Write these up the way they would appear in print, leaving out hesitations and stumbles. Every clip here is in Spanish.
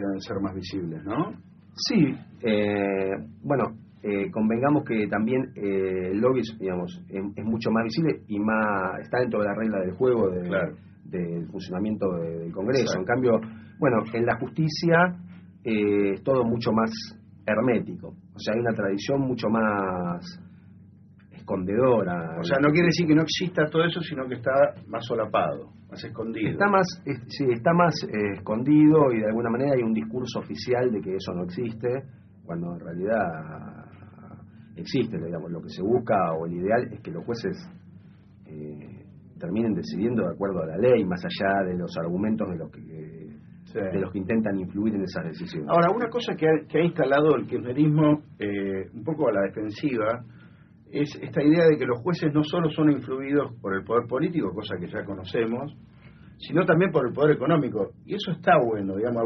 deben ser más visibles, ¿no? Sí, bueno, convengamos que también el lobby, digamos, es mucho más visible y más está dentro de la regla del juego del funcionamiento del Congreso. Exacto. En cambio, bueno, en la justicia es todo mucho más hermético, o sea, hay una tradición mucho más escondedora. O sea, no quiere decir que no exista todo eso, sino que está más solapado, más escondido. Está más, sí, está más escondido, y de alguna manera hay un discurso oficial de que eso no existe, cuando en realidad existe. Digamos, lo que se busca o el ideal es que los jueces terminen decidiendo de acuerdo a la ley, más allá de los argumentos de los que intentan influir en esas decisiones. Ahora, una cosa que ha instalado el kirchnerismo un poco a la defensiva es esta idea de que los jueces no solo son influidos por el poder político, cosa que ya conocemos, sino también por el poder económico. Y eso está bueno, digamos,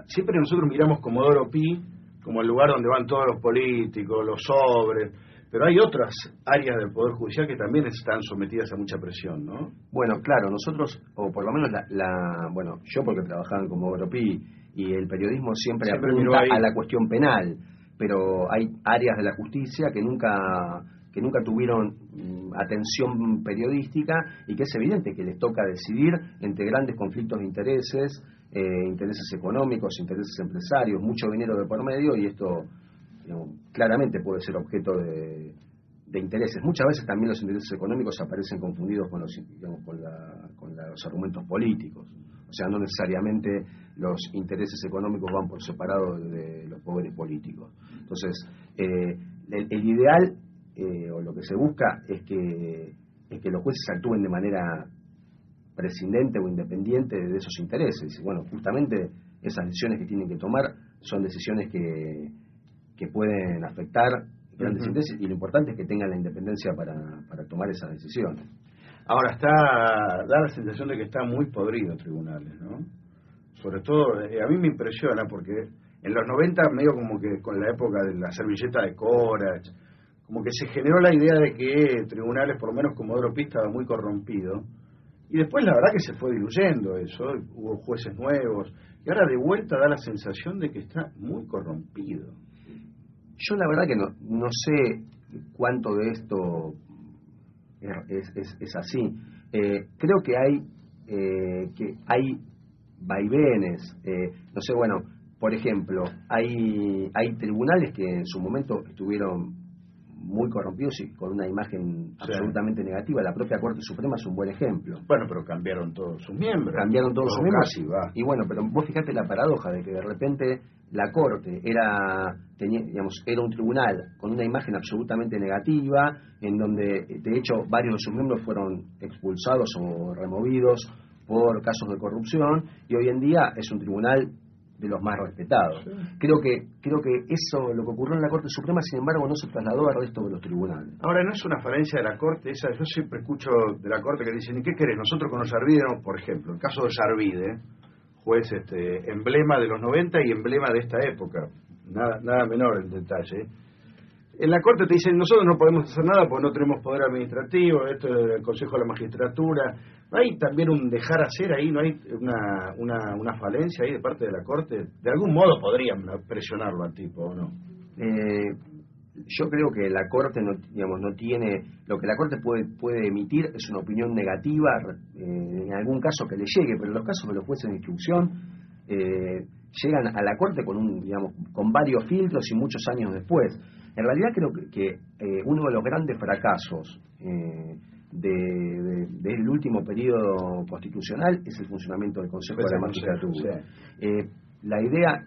siempre nosotros miramos Comodoro Pi como el lugar donde van todos los políticos, los sobres, pero hay otras áreas del Poder Judicial que también están sometidas a mucha presión, ¿no? Bueno, claro, nosotros, o por lo menos bueno, yo porque trabajaba en Comodoro Pi, y el periodismo siempre apunta a la cuestión penal, pero hay áreas de la justicia que nunca tuvieron atención periodística, y que es evidente que les toca decidir entre grandes conflictos de intereses, intereses económicos, intereses empresarios, mucho dinero de por medio, y esto, digamos, claramente puede ser objeto de intereses. Muchas veces también los intereses económicos aparecen confundidos con los argumentos políticos. O sea, no necesariamente los intereses económicos van por separado de los poderes políticos. Entonces, el ideal, o lo que se busca, es que los jueces actúen de manera prescindente o independiente de esos intereses. Y bueno, justamente esas decisiones que tienen que tomar son decisiones que pueden afectar grandes intereses, y lo importante es que tengan la independencia para tomar esas decisiones. Ahora da la sensación de que está muy podrido tribunales, ¿no? Sobre todo, a mí me impresiona porque en los 90, medio como que con la época de la servilleta de Corach, como que se generó la idea de que tribunales, por lo menos Comodoro Pi, estaba muy corrompido, y después la verdad que se fue diluyendo eso, hubo jueces nuevos, y ahora de vuelta da la sensación de que está muy corrompido. Yo la verdad que no sé cuánto de esto es así. Creo que hay vaivenes. No sé, bueno, por ejemplo, hay tribunales que en su momento estuvieron muy corrompidos y con una imagen absolutamente negativa. La propia Corte Suprema es un buen ejemplo. Bueno, pero cambiaron todos sus miembros. Cambiaron todos sus miembros. Y bueno, pero vos fijate la paradoja de que de repente la Corte era un tribunal con una imagen absolutamente negativa, en donde de hecho varios de sus miembros fueron expulsados o removidos por casos de corrupción, y hoy en día es un tribunal de los más respetados. Sí. Creo que eso, lo que ocurrió en la Corte Suprema, sin embargo, no se trasladó al resto de los tribunales. Ahora, ¿no es una falencia de la Corte esa? Yo siempre escucho de la Corte que dicen, ¿y qué querés? Nosotros con los Arvide, por ejemplo, el caso de Arvide, juez emblema de los 90 y emblema de esta época, nada menor el detalle. En la Corte te dicen, nosotros no podemos hacer nada porque no tenemos poder administrativo, esto es el Consejo de la Magistratura. ¿No hay también un dejar hacer ahí? ¿No hay una falencia ahí de parte de la Corte? De algún modo podrían presionarlo al tipo, ¿o no? Yo creo que la Corte no tiene... Lo que la Corte puede emitir es una opinión negativa, en algún caso que le llegue, pero en los casos de los jueces de instrucción llegan a la Corte con varios filtros y muchos años después. En realidad creo que uno de los grandes fracasos del último periodo constitucional es el funcionamiento del Consejo de la Magistratura. Sí. La idea,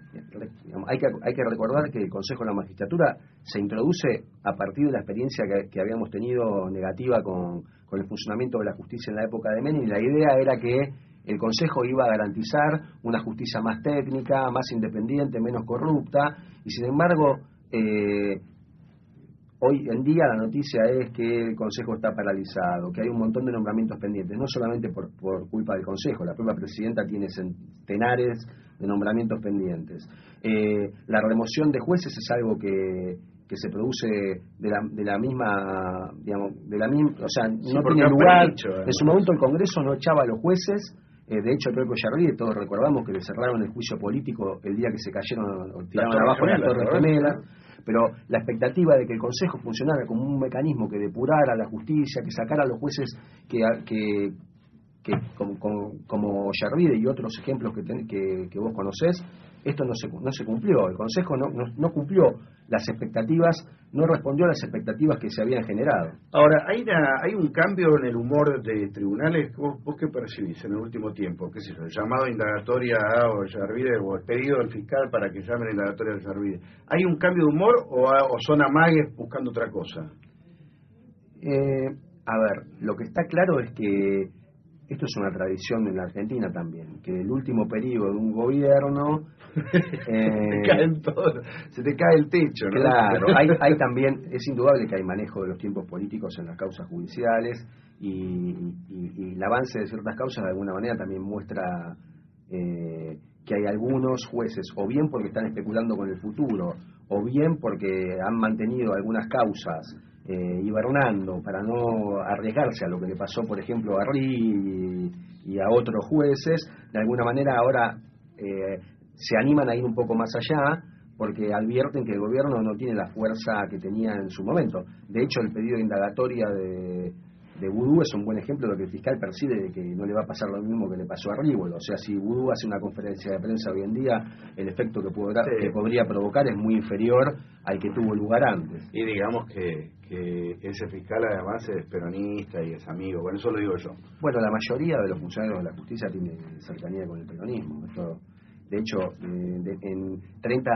hay que recordar que el Consejo de la Magistratura se introduce a partir de la experiencia que habíamos tenido negativa con el funcionamiento de la justicia en la época de Menem, y la idea era que el Consejo iba a garantizar una justicia más técnica, más independiente, menos corrupta, y sin embargo, hoy en día la noticia es que el Consejo está paralizado, que hay un montón de nombramientos pendientes, no solamente por culpa del Consejo, la propia presidenta tiene centenares de nombramientos pendientes. La remoción de jueces es algo que se produce de la misma, o sea, no tiene lugar. En su momento el Congreso no echaba a los jueces, De hecho, creo que Ollarvide, todos recordamos que le cerraron el juicio político el día que se cayeron o tiraron abajo las Torres Gemelas. Pero la expectativa de que el Consejo funcionara como un mecanismo que depurara la justicia, que sacara a los jueces que como Ollarvide y otros ejemplos que vos conocés, esto no se cumplió. El Consejo no cumplió las expectativas, no respondió a las expectativas que se habían generado. Ahora, hay un cambio en el humor de tribunales. ¿Vos qué percibís en el último tiempo? ¿Qué es eso? ¿El llamado a indagatoria a Ollarvide o el pedido del fiscal para que llamen a indagatoria a Ollarvide? ¿Hay un cambio de humor o son amagues buscando otra cosa? A ver, lo que está claro es que esto es una tradición en la Argentina también, que el último periodo de un gobierno se te cae el techo, ¿no? Claro, hay también, es indudable que hay manejo de los tiempos políticos en las causas judiciales y el avance de ciertas causas de alguna manera también muestra que hay algunos jueces, o bien porque están especulando con el futuro, o bien porque han mantenido algunas causas hibernando para no arriesgarse a lo que le pasó, por ejemplo, a Ri y a otros jueces. De alguna manera ahora se animan a ir un poco más allá porque advierten que el gobierno no tiene la fuerza que tenía en su momento. De hecho, el pedido de indagatoria de Vudú es un buen ejemplo de lo que el fiscal percibe de que no le va a pasar lo mismo que le pasó a Rívolo. O sea, si Vudú hace una conferencia de prensa hoy en día, el efecto que podría provocar es muy inferior al que tuvo lugar antes. Y digamos que ese fiscal además es peronista y es amigo. Bueno, eso lo digo yo. Bueno, la mayoría de los funcionarios de la justicia tiene cercanía con el peronismo. Esto, de hecho, en 30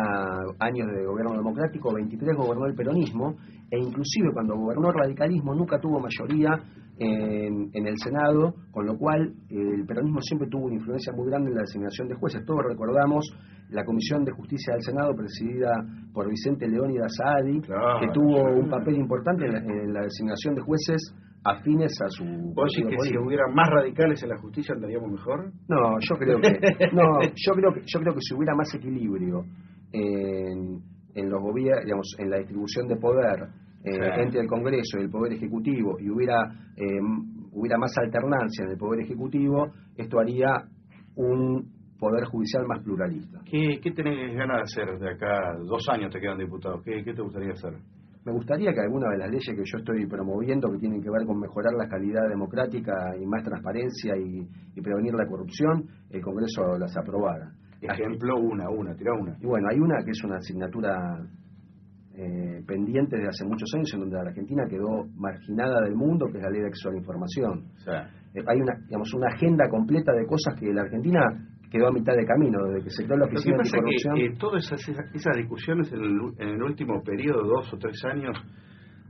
años de gobierno democrático, 23 gobernó el peronismo, e inclusive cuando gobernó el radicalismo nunca tuvo mayoría en el Senado, con lo cual el peronismo siempre tuvo una influencia muy grande en la designación de jueces. Todos recordamos la Comisión de Justicia del Senado presidida por Vicente Leónidas Saadi, que tuvo un papel importante en la designación de jueces afines a su... ¿Vos decís que si hubiera más radicales en la justicia andaríamos mejor? No, yo creo que si hubiera más equilibrio en los gobiernos, digamos, en la distribución de poder entre el Congreso y el Poder Ejecutivo, y hubiera más alternancia en el Poder Ejecutivo, esto haría un Poder Judicial más pluralista. ¿Qué tenés ganas de hacer de acá? 2 años te quedan diputados. ¿Qué te gustaría hacer? Me gustaría que alguna de las leyes que yo estoy promoviendo, que tienen que ver con mejorar la calidad democrática y más transparencia y prevenir la corrupción, el Congreso las aprobara. Ejemplo, tira una. Y bueno, hay una que es una asignatura pendiente de hace muchos años, en donde la Argentina quedó marginada del mundo, que es la ley de acceso a la información. Sí. Hay una agenda completa de cosas que la Argentina quedó a mitad de camino, desde que se creó la Oficina Anticorrupción. Que todas esas discusiones en el último periodo, 2 o 3 años,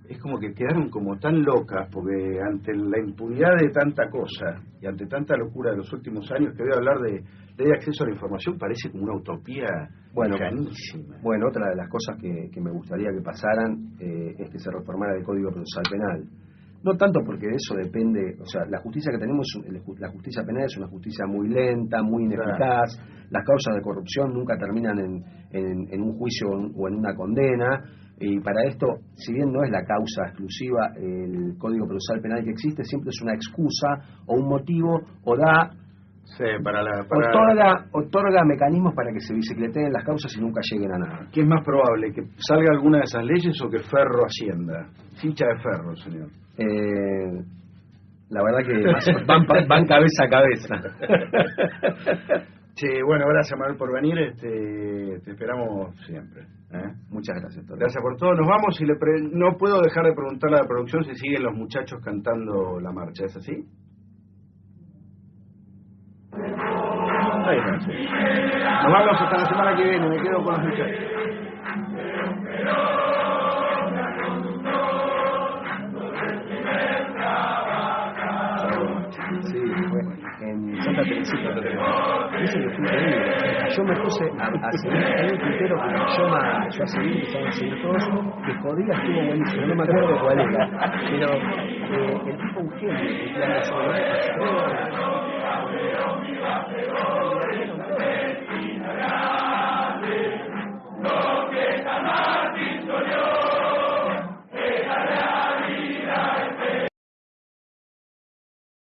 es como que quedaron como tan locas, porque ante la impunidad de tanta cosa y ante tanta locura de los últimos años, que voy a hablar de ley de acceso a la información parece como una utopía lejanísima. Bueno, otra de las cosas que me gustaría que pasaran es que se reformara el Código Procesal Penal. No tanto porque de eso depende, o sea, la justicia que tenemos, la justicia penal es una justicia muy lenta, muy ineficaz, las causas de corrupción nunca terminan en un juicio o en una condena, y para esto, si bien no es la causa exclusiva el Código Procesal Penal que existe, siempre es una excusa o un motivo, o da... Sí, otorga mecanismos para que se bicicleteen las causas y nunca lleguen a nada. ¿Qué es más probable, que salga alguna de esas leyes o que Ferro ascienda? Hincha de Ferro, señor. La verdad que van cabeza a cabeza. Che, bueno, gracias Manuel por venir, te esperamos siempre. Muchas gracias, Toro. Gracias por todo. Nos vamos y no puedo dejar de preguntarle a la producción si siguen los muchachos cantando la marcha, ¿es así? Ahí está, sí. Nos vamos hasta la semana que viene, me quedo con los muchachos. Sí, fue en Santa Teresita. Dicen que fue increíble. Yo me puse a seguir, hay un tuitero que me llama a seguir, que estaban a seguir todos, que Jodida estuvo buenísimo, no me acuerdo cuál era, pero el tipo un genio, que anda sobre